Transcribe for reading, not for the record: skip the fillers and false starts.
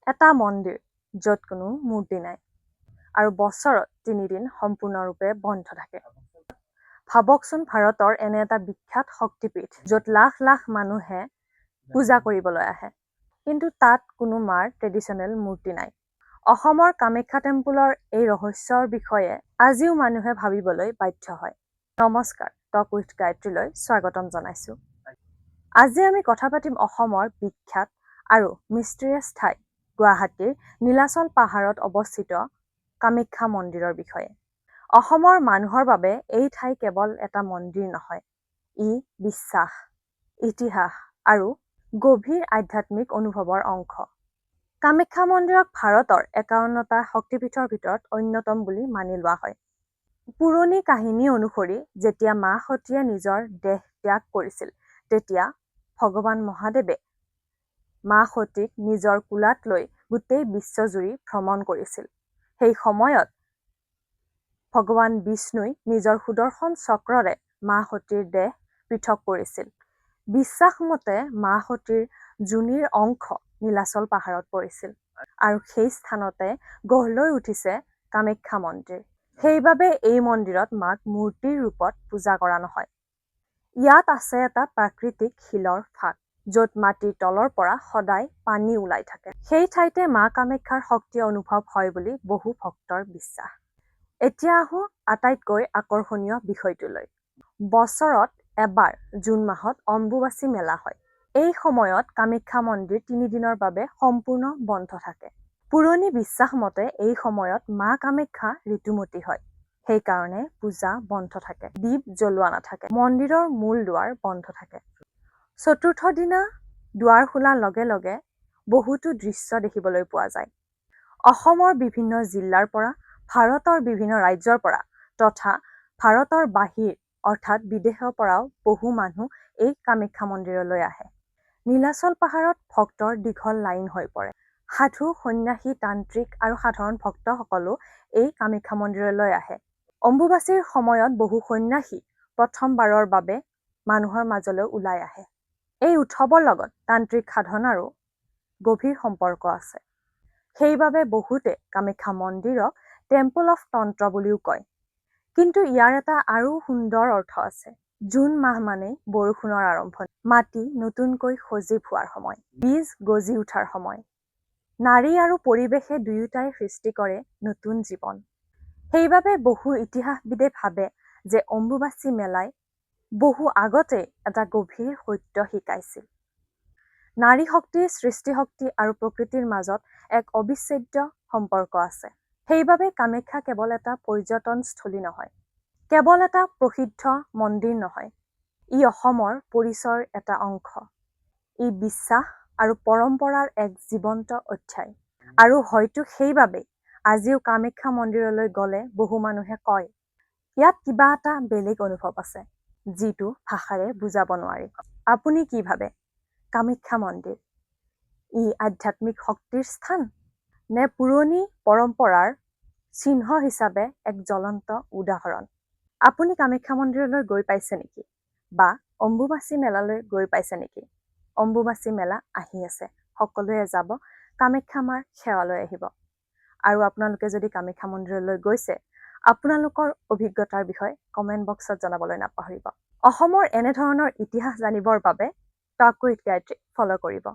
এটা মন্দিৰ য'ত কোনো মূৰ্তি নাই আৰু বছৰত ৩ দিন সম্পূৰ্ণৰূপে বন্ধ থাকে। ভাবকচোন, ভাৰতৰ এনে এটা বিখ্যাত শক্তিপীঠ য'ত লাখ লাখ মানুহে পূজা কৰিবলৈ আহে, কিন্তু তাত কোনো মাৰ ট্ৰেডিশ্যনেল মূৰ্তি নাই। অসমৰ কামাখ্যা টেম্পলৰ এই ৰহস্যৰ বিষয়ে আজিও মানুহে ভাবিবলৈ বাধ্য হয়। নমস্কাৰ, টক উইথ গায়ত্ৰীলৈ স্বাগতম জনাইছো। আজি আমি কথা পাতিম অসমৰ বিখ্যাত আৰু মিষ্টেৰিয়াছ ঠাই গুৱাহাটীৰ নীলাচল পাহাৰত অৱস্থিত কামাখ্যা মন্দিৰৰ বিষয়ে। অসমৰ মানুহৰ বাবে এই ঠাই কেৱল এটা মন্দিৰ নহয়, ই বিশ্বাস, ইতিহাস আৰু গভীৰ আধ্যাত্মিক অনুভৱৰ অংশ। কামাখ্যা মন্দিৰক ভাৰতৰ ৫১টা শক্তিপীঠৰ ভিতৰত অন্যতম বুলি মানি লোৱা হয়। পুৰণি কাহিনী অনুসৰি যেতিয়া মা সতীয়ে নিজৰ দেহ ত্যাগ কৰিছিল, তেতিয়া ভগৱান মহাদেৱে মা সতীক নিজৰ কোলাত লৈ গোটেই বিশ্বজুৰি ভ্ৰমণ কৰিছিল। সেই সময়ত ভগৱান বিষ্ণুই নিজৰ সুদৰ্শন চক্ৰৰে মা সতীৰ দেহ পৃথক কৰিছিল। বিশ্বাস মতে মা সতীৰ যোনিৰ অংশ নীলাচল পাহাৰত পৰিছিল আৰু সেই স্থানতে গঢ় লৈ উঠিছে কামাখ্যা মন্দিৰ। সেইবাবে এই মন্দিৰত মাক মূৰ্তিৰ ৰূপত পূজা কৰা নহয়। ইয়াত আছে এটা প্ৰাকৃতিক শিলৰ ফাঁক, য'ত মাটিৰ তলৰ পৰা সদায় পানী ওলাই থাকে। সেই ঠাইতে মা কামাখ্যাৰ শক্তি অনুভৱ হয় বুলি বহু ভক্তৰ বিশ্বাস। এতিয়া আহোঁ আটাইতকৈ আকৰ্ষণীয় বিষয়টোলৈ। বছৰত এবাৰ জুন মাহত অম্বুবাচী মেলা হয়। এই সময়ত কামাখ্যা মন্দিৰ ৩ দিনৰ বাবে সম্পূৰ্ণ বন্ধ থাকে। পুৰণি বিশ্বাস মতে এই সময়ত মা কামাখ্যা ঋতুমতী হয়। সেইকাৰণে পূজা বন্ধ থাকে, দীপ জ্বলোৱা নাথাকে, মন্দিৰৰ মূল দুৱাৰ বন্ধ থাকে। চতুৰ্থ দিনা দুৱাৰ খোলাৰ লগে লগে বহুতো দৃশ্য দেখিবলৈ পোৱা যায়। অসমৰ বিভিন্ন জিলাৰ পৰা, ভাৰতৰ বিভিন্ন ৰাজ্যৰ পৰা তথা ভাৰতৰ বাহিৰ অৰ্থাৎ বিদেশৰ পৰাও বহু মানুহ এই কামাখ্যা মন্দিৰলৈ আহে। নীলাচল পাহাৰত ভক্তৰ দীঘল লাইন হৈ পৰে। সাধু, সন্ন্যাসী, তান্ত্ৰিক আৰু সাধাৰণ ভক্তসকলো এই কামাখ্যা মন্দিৰলৈ আহে। অম্বুবাচীৰ সময়ত বহু সন্ন্যাসী প্ৰথমবাৰৰ বাবে মানুহৰ মাজলৈ ওলাই আহে। এই উৎসৱৰ লগত তান্ত্ৰিক সাধনাৰো গভীৰ সম্পৰ্ক আছে। সেইবাবে বহুতে কামাখ্যা মন্দিৰক টেম্পল অফ তন্ত্ৰ বুলিও কয়। কিন্তু ইয়াৰ এটা আৰু সুন্দৰ অৰ্থ আছে। জুন মাহ মানেই বৰষুণৰ আৰম্ভণি, মাটি নতুনকৈ সজীৱ হোৱাৰ সময়, বীজ গজি উঠাৰ সময়। নাৰী আৰু পৰিৱেশে দুয়োটাই সৃষ্টি কৰে নতুন জীৱন। সেইবাবে বহু ইতিহাসবিদে ভাবে যে অম্বুবাচী মেলাই বহু আগতে এটা গভীৰ সত্য শিকাইছিল। নাৰী শক্তিৰ, সৃষ্টিশক্তি আৰু প্ৰকৃতিৰ মাজত এক অবিচ্ছেদ্য সম্পৰ্ক আছে। সেইবাবে কামাখ্যা কেৱল এটা পৰ্যটনস্থলী নহয়, কেৱল এটা প্ৰসিদ্ধ মন্দিৰ নহয়, ই অসমৰ পৰিচয়ৰ এটা অংশ। ই বিশ্বাস আৰু পৰম্পৰাৰ এক জীৱন্ত অধ্যায়। আৰু হয়তো সেইবাবেই আজিও কামাখ্যা মন্দিৰলৈ গ'লে বহু মানুহে কয়, ইয়াত কিবা এটা বেলেগ অনুভৱ আছে, যিটো ভাষাৰে বুজাব নোৱাৰি। আপুনি কি ভাবে? কামাখ্যা মন্দিৰ ই আধ্যাত্মিক শক্তিৰ স্থান নে পুৰণি পৰম্পৰাৰ চিহ্ন হিচাপে এক জ্বলন্ত উদাহৰণ? আপুনি কামাখ্যা মন্দিৰলৈ গৈ পাইছে নেকি? বা অম্বুবাচী মেলালৈ গৈ পাইছে নেকি? অম্বুবাচী মেলা আহি আছে, সকলোৱে যাব, কামাখ্যা মাৰ সেৱালৈ আহিব। আৰু আপোনালোকে যদি কামাখ্যা মন্দিৰলৈ গৈছে, আপোনালোকৰ অভিজ্ঞতাৰ বিষয়ে কমেণ্ট বক্সত জনাবলৈ নাপাহৰিব। অসমৰ এনেধৰণৰ ইতিহাস জানিবৰ বাবে টক উইথ গায়ত্ৰী ফ'ল' কৰিব।